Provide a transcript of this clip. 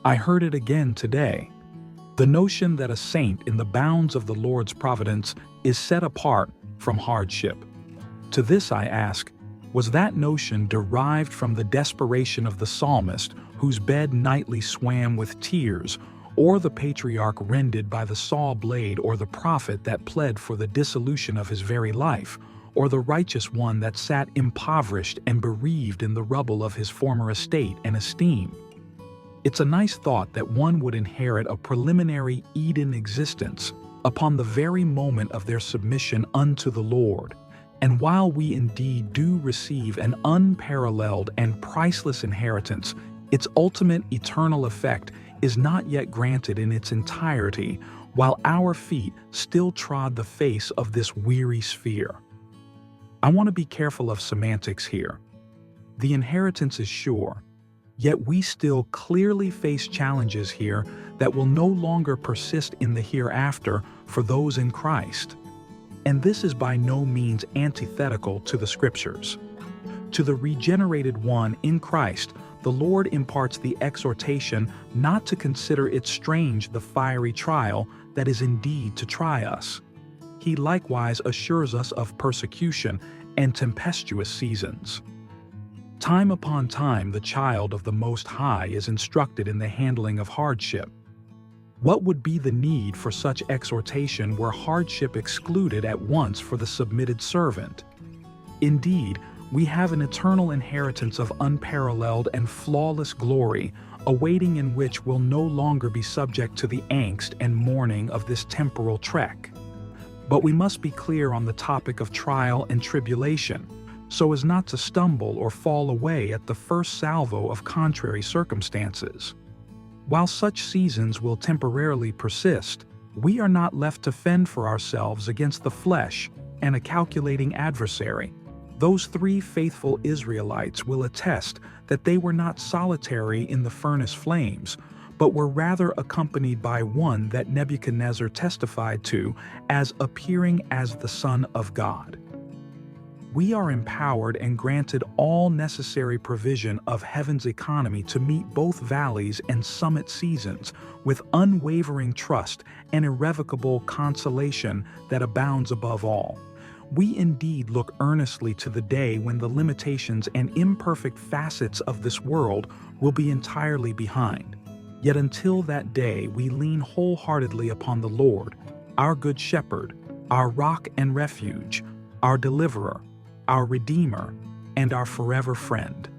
I heard it again today. The notion that a saint in the bounds of the Lord's providence is set apart from hardship. To this I ask, was that notion derived from the desperation of the psalmist whose bed nightly swam with tears, or the patriarch rended by the saw blade, or the prophet that pled for the dissolution of his very life, or the righteous one that sat impoverished and bereaved in the rubble of his former estate and esteem? It's a nice thought that one would inherit a preliminary Eden existence upon the very moment of their submission unto the Lord. And while we indeed do receive an unparalleled and priceless inheritance, its ultimate eternal effect is not yet granted in its entirety, while our feet still trod the face of this weary sphere. I want to be careful of semantics here. The inheritance is sure, yet we still clearly face challenges here that will no longer persist in the hereafter for those in Christ. And this is by no means antithetical to the Scriptures. To the regenerated one in Christ, the Lord imparts the exhortation not to consider it strange the fiery trial that is indeed to try us. He likewise assures us of persecution and tempestuous seasons. Time upon time, the child of the Most High is instructed in the handling of hardship. What would be the need for such exhortation were hardship excluded at once for the submitted servant? Indeed, we have an eternal inheritance of unparalleled and flawless glory, awaiting in which will no longer be subject to the angst and mourning of this temporal trek. But we must be clear on the topic of trial and tribulation, so as not to stumble or fall away at the first salvo of contrary circumstances. While such seasons will temporarily persist, we are not left to fend for ourselves against the flesh and a calculating adversary. Those three faithful Israelites will attest that they were not solitary in the furnace flames, but were rather accompanied by one that Nebuchadnezzar testified to as appearing as the Son of God. We are empowered and granted all necessary provision of heaven's economy to meet both valleys and summit seasons with unwavering trust and irrevocable consolation that abounds above all. We indeed look earnestly to the day when the limitations and imperfect facets of this world will be entirely behind. Yet until that day, we lean wholeheartedly upon the Lord, our good shepherd, our rock and refuge, our deliverer, our Redeemer, and our forever friend.